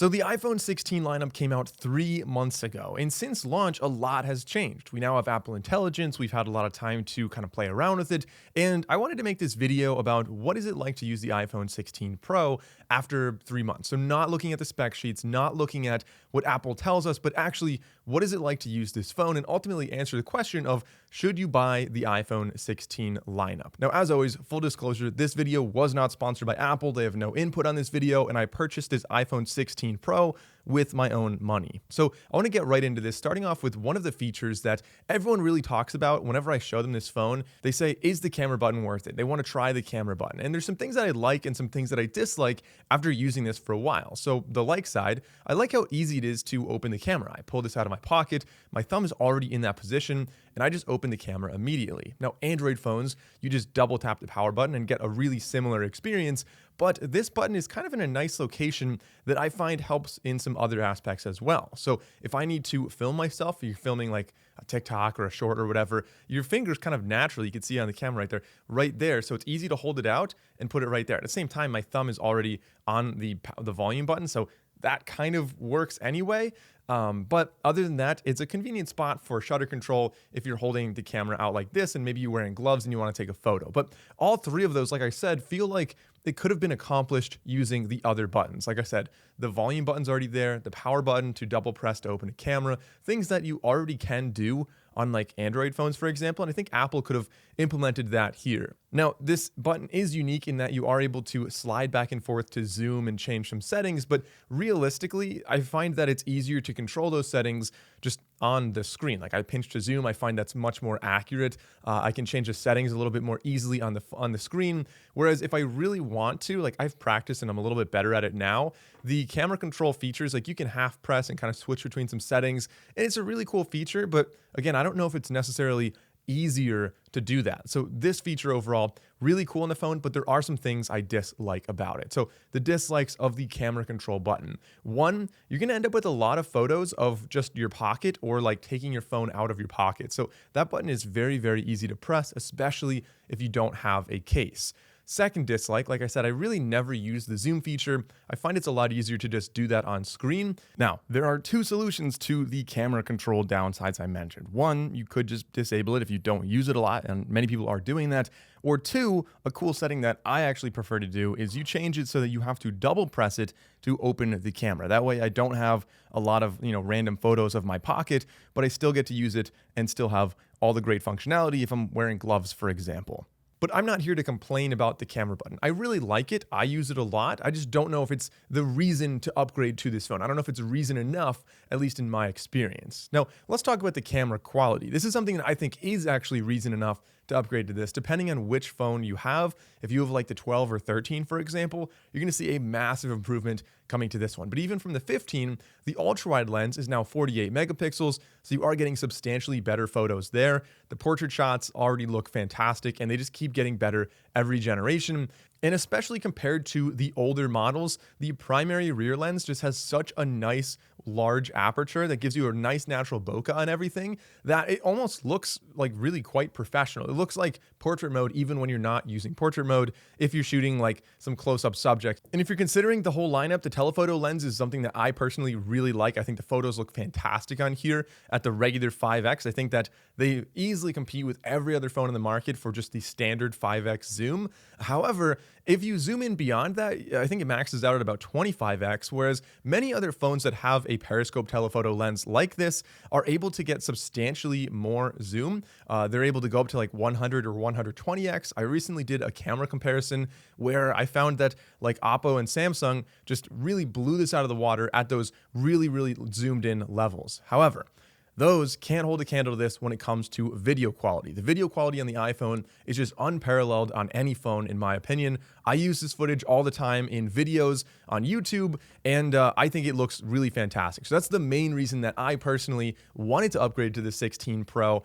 So the iPhone 16 lineup came out 3 months ago, and since launch, a lot has changed. We now have Apple Intelligence, we've had a lot of time to kind of play around with it, and I wanted to make this video about what is it like to use the iPhone 16 Pro after 3 months. So not looking at the spec sheets, not looking at what Apple tells us, but actually what is it like to use this phone, and ultimately answer the question of should you buy the iPhone 16 lineup. Now, as always, full disclosure, this video was not sponsored by Apple. They have no input on this video, and I purchased this iPhone 16 Pro with my own money. So I want to get right into this, starting off with one of the features that everyone really talks about whenever I show them this phone. They say, is the camera button worth it? They want to try the camera button. And there's some things that I like and some things that I dislike after using this for a while. So the like side, I like how easy it is to open the camera. I pull this out of my pocket, my thumb is already in that position, and I just open the camera immediately. Now, Android phones, you just double tap the power button and get a really similar experience, but this button is kind of in a nice location that I find helps in some other aspects as well. So if I need to film myself, if you're filming like a TikTok or a short or whatever, your fingers kind of naturally, you can see on the camera right there. So it's easy to hold it out and put it right there. At the same time, my thumb is already on the volume button, so that kind of works anyway. But other than that, it's a convenient spot for shutter control if you're holding the camera out like this and maybe you're wearing gloves and you want to take a photo. But all three of those, like I said, feel like it could have been accomplished using the other buttons. Like I said, the volume button's already there, the power button to double press to open a camera, things that you already can do on like Android phones, for example. And I think Apple could have implemented that here. Now, this button is unique in that you are able to slide back and forth to zoom and change some settings, but realistically, I find that it's easier to control those settings just on the screen. Like I pinch to zoom, I find that's much more accurate. I can change the settings a little bit more easily on the screen. Whereas if I really want to, like I've practiced and I'm a little bit better at it now, the camera control features, like you can half press and kind of switch between some settings, and it's a really cool feature, but again, I don't know if it's necessarily easier to do that. So this feature overall, really cool on the phone, but there are some things I dislike about it. So the dislikes of the camera control button. One, you're gonna end up with a lot of photos of just your pocket or like taking your phone out of your pocket. So that button is very, very easy to press, especially if you don't have a case. Second dislike, like I said, I really never use the zoom feature. I find it's a lot easier to just do that on screen. Now, there are two solutions to the camera control downsides I mentioned. One, you could just disable it if you don't use it a lot, and many people are doing that. Or two, a cool setting that I actually prefer to do is you change it so that you have to double press it to open the camera. That way I don't have a lot of, random photos of my pocket, but I still get to use it and still have all the great functionality if I'm wearing gloves, for example. But I'm not here to complain about the camera button. I really like it. I use it a lot. I just don't know if it's the reason to upgrade to this phone. I don't know if it's reason enough, at least in my experience. Now, let's talk about the camera quality. This is something that I think is actually reason enough to upgrade to this. Depending on which phone you have, if you have like the 12 or 13, for example, you're gonna see a massive improvement coming to this one. But even from the 15, the ultra-wide lens is now 48 megapixels, so you are getting substantially better photos there. The portrait shots already look fantastic, and they just keep getting better every generation. And especially compared to the older models, the primary rear lens just has such a nice large aperture that gives you a nice natural bokeh on everything that it almost looks like really quite professional. It looks like portrait mode even when you're not using portrait mode, if you're shooting like some close-up subjects. And if you're considering the whole lineup, the telephoto lens is something that I personally really like. I think the photos look fantastic on here at the regular 5X. I think that they easily compete with every other phone in the market for just the standard 5X zoom. However, if you zoom in beyond that, I think it maxes out at about 25x, whereas many other phones that have a periscope telephoto lens like this are able to get substantially more zoom. They're able to go up to like 100 or 120x. I recently did a camera comparison where I found that like Oppo and Samsung just really blew this out of the water at those really, really zoomed in levels. However, those can't hold a candle to this when it comes to video quality. The video quality on the iPhone is just unparalleled on any phone, in my opinion. I use this footage all the time in videos on YouTube, and I think it looks really fantastic. So that's the main reason that I personally wanted to upgrade to the 16 Pro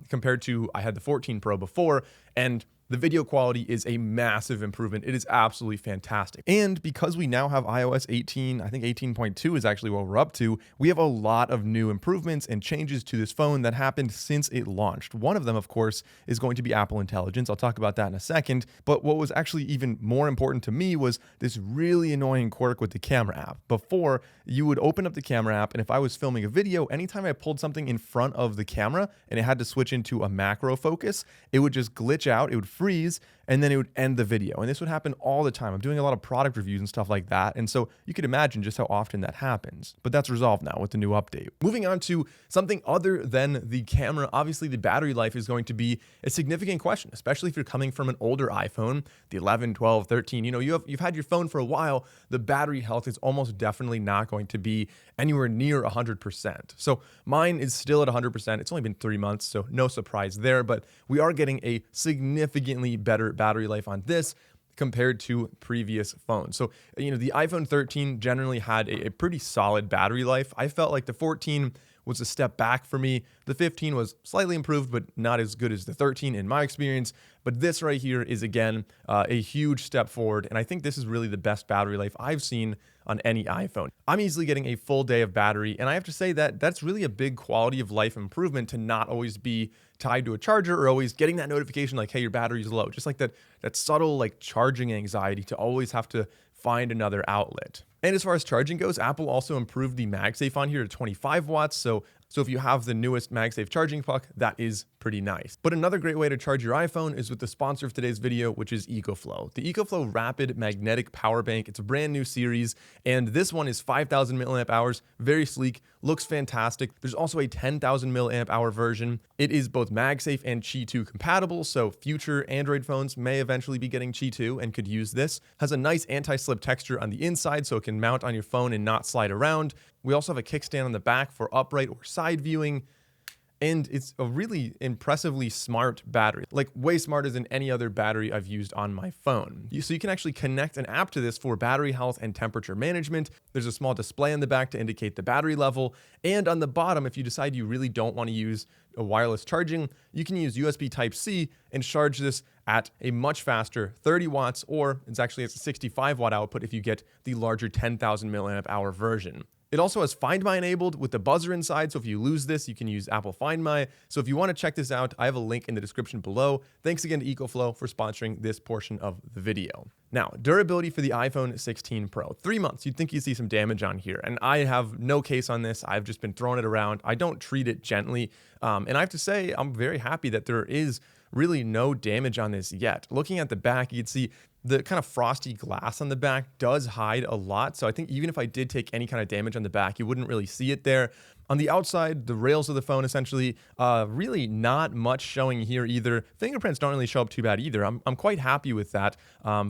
compared to I had the 14 Pro before. And The video quality is a massive improvement. It is absolutely fantastic. And because we now have iOS 18, I think 18.2 is actually what we're up to, we have a lot of new improvements and changes to this phone that happened since it launched. One of them, of course, is going to be Apple Intelligence. I'll talk about that in a second. But what was actually even more important to me was this really annoying quirk with the camera app. Before, you would open up the camera app, and if I was filming a video, anytime I pulled something in front of the camera and it had to switch into a macro focus, it would just glitch out, it would freeze, and then it would end the video. And this would happen all the time. I'm doing a lot of product reviews and stuff like that, and so you could imagine just how often that happens. But that's resolved now with the new update. Moving on to something other than the camera, obviously the battery life is going to be a significant question, especially if you're coming from an older iPhone, the 11, 12, 13. You've had your phone for a while. The battery health is almost definitely not going to be anywhere near 100%. So mine is still at 100%. It's only been 3 months, so no surprise there, but we are getting a significantly better battery life on this compared to previous phones. So, the iPhone 13 generally had a pretty solid battery life. I felt like the 14 was a step back for me. The 15 was slightly improved, but not as good as the 13 in my experience. But this right here is, again, a huge step forward. And I think this is really the best battery life I've seen on any iPhone. I'm easily getting a full day of battery. And I have to say that that's really a big quality of life improvement to not always be tied to a charger or always getting that notification like, hey, your battery's low. Just like that subtle like charging anxiety to always have to find another outlet. And as far as charging goes, Apple also improved the MagSafe on here to 25 watts. So if you have the newest MagSafe charging puck, that is pretty nice. But another great way to charge your iPhone is with the sponsor of today's video, which is Ecoflow. The Ecoflow Rapid Magnetic Power Bank. It's a brand new series, and this one is 5,000 milliamp hours, very sleek, looks fantastic. There's also a 10,000 milliamp hour version. It is both MagSafe and Qi 2 compatible, so future Android phones may eventually be getting Qi 2 and could use this. Has a nice anti-slip texture on the inside, so it can mount on your phone and not slide around. We also have a kickstand on the back for upright or side viewing. And it's a really impressively smart battery, like way smarter than any other battery I've used on my phone. So you can actually connect an app to this for battery health and temperature management. There's a small display on the back to indicate the battery level. And on the bottom, if you decide you really don't want to use a wireless charging, you can use USB Type-C and charge this at a much faster 30 watts, or it's actually a 65 watt output if you get the larger 10,000 milliamp hour version. It also has Find My enabled with the buzzer inside, so if you lose this, you can use Apple Find My. So if you want to check this out, I have a link in the description below. Thanks again to Ecoflow for sponsoring this portion of the video. Now, durability for the iPhone 16 Pro. 3 months, you'd think you'd see some damage on here, and I have no case on this. I've just been throwing it around. I don't treat it gently, and I have to say, I'm very happy that there is really no damage on this yet. Looking at the back, you can see the kind of frosty glass on the back does hide a lot. So I think even if I did take any kind of damage on the back, you wouldn't really see it there. On the outside, the rails of the phone, essentially, really not much showing here either. Fingerprints don't really show up too bad either. I'm quite happy with that.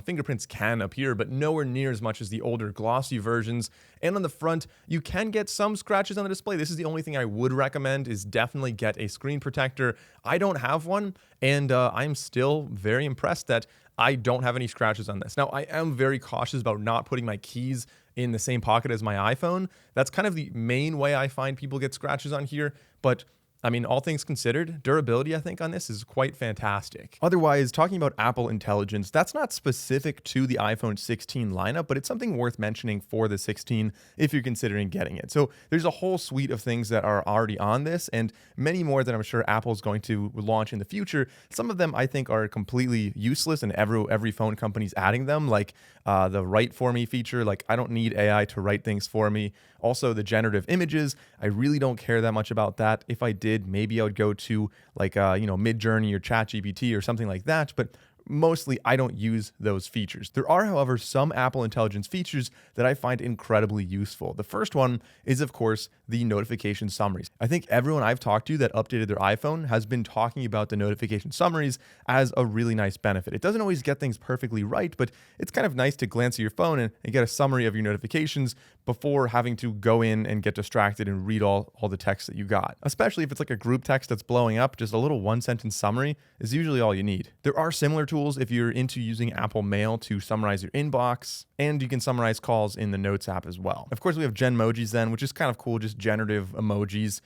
Fingerprints can appear, but nowhere near as much as the older glossy versions. And on the front, you can get some scratches on the display. This is the only thing I would recommend, is definitely get a screen protector. I don't have one, and I'm still very impressed that I don't have any scratches on this. Now, I am very cautious about not putting my keys in the same pocket as my iPhone. That's kind of the main way I find people get scratches on here, but I mean, all things considered, durability, I think, on this is quite fantastic. Otherwise, talking about Apple Intelligence, that's not specific to the iPhone 16 lineup, but it's something worth mentioning for the 16 if you're considering getting it. So there's a whole suite of things that are already on this, and many more that I'm sure Apple's going to launch in the future. Some of them I think are completely useless, and every phone company's adding them, like the Write For Me feature. Like, I don't need AI to write things for me. Also, the generative images, I really don't care that much about that. If I did, maybe I would go to like Midjourney or ChatGPT or something like that, but mostly I don't use those features. There are, however, some Apple Intelligence features that I find incredibly useful. The first one is, of course, the notification summaries. I think everyone I've talked to that updated their iPhone has been talking about the notification summaries as a really nice benefit. It doesn't always get things perfectly right, but it's kind of nice to glance at your phone and get a summary of your notifications before having to go in and get distracted and read all the text that you got. Especially if it's like a group text that's blowing up, just a little one-sentence summary is usually all you need. There are similar tools if you're into using Apple Mail to summarize your inbox, and you can summarize calls in the Notes app as well. Of course, we have Genmojis then, which is kind of cool, just generative emojis.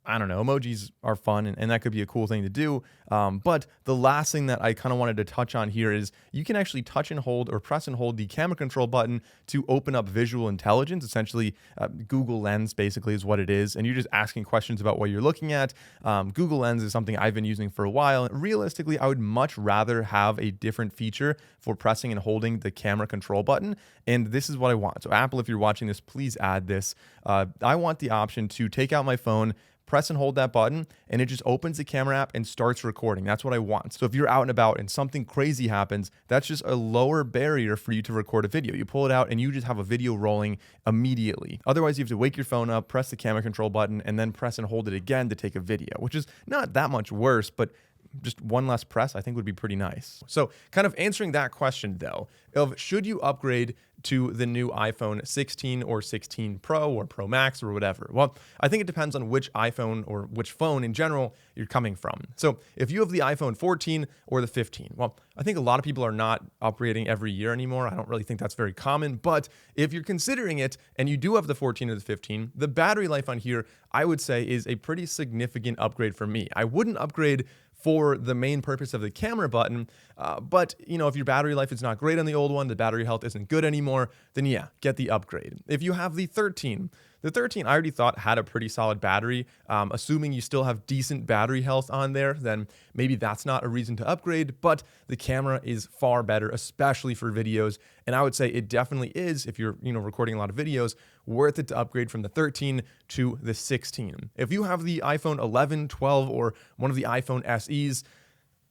I don't know, emojis are fun and that could be a cool thing to do. But the last thing that I kind of wanted to touch on here is you can actually touch and hold or press and hold the camera control button to open up visual intelligence. Essentially, Google Lens basically is what it is. And you're just asking questions about what you're looking at. Google Lens is something I've been using for a while. Realistically, I would much rather have a different feature for pressing and holding the camera control button. And this is what I want. So Apple, if you're watching this, please add this. I want the option to take out my phone, press and hold that button, and it just opens the camera app and starts recording. That's what I want. So if you're out and about and something crazy happens, that's just a lower barrier for you to record a video. You pull it out and you just have a video rolling immediately. Otherwise, you have to wake your phone up, press the camera control button, and then press and hold it again to take a video, which is not that much worse, but just one less press, I think would be pretty nice. So kind of answering that question though, of should you upgrade to the new iPhone 16 or 16 Pro or Pro Max or whatever? Well, I think it depends on which iPhone or which phone in general you're coming from. So if you have the iPhone 14 or the 15, well, I think a lot of people are not upgrading every year anymore. I don't really think that's very common, but if you're considering it and you do have the 14 or the 15, the battery life on here, I would say is a pretty significant upgrade for me. I wouldn't upgrade for the main purpose of the camera button. But, you know, if your battery life is not great on the old one, the battery health isn't good anymore, then yeah, get the upgrade. If you have the 13 I already thought had a pretty solid battery. Assuming you still have decent battery health on there, then maybe that's not a reason to upgrade, but the camera is far better, especially for videos. And I would say it definitely is, if you're, you know, recording a lot of videos, worth it to upgrade from the 13 to the 16. If you have the iPhone 11, 12, or one of the iPhone SEs,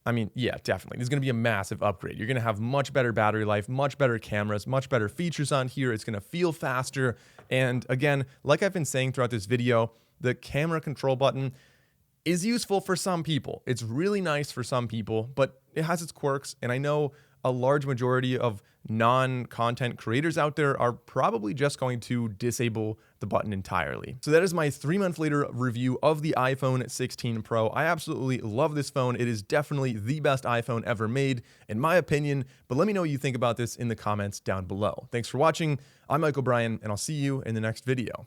I mean, yeah, definitely. There's going to be a massive upgrade. You're going to have much better battery life, much better cameras, much better features on here. It's going to feel faster. And again, like I've been saying throughout this video, the camera control button is useful for some people. It's really nice for some people, but it has its quirks. And I know a large majority of non-content creators out there are probably just going to disable the button entirely. So that is my 3-month later review of the iPhone 16 Pro. I absolutely love this phone. It is definitely the best iPhone ever made, in my opinion. But let me know what you think about this in the comments down below. Thanks for watching. I'm Mike O'Brien, and I'll see you in the next video.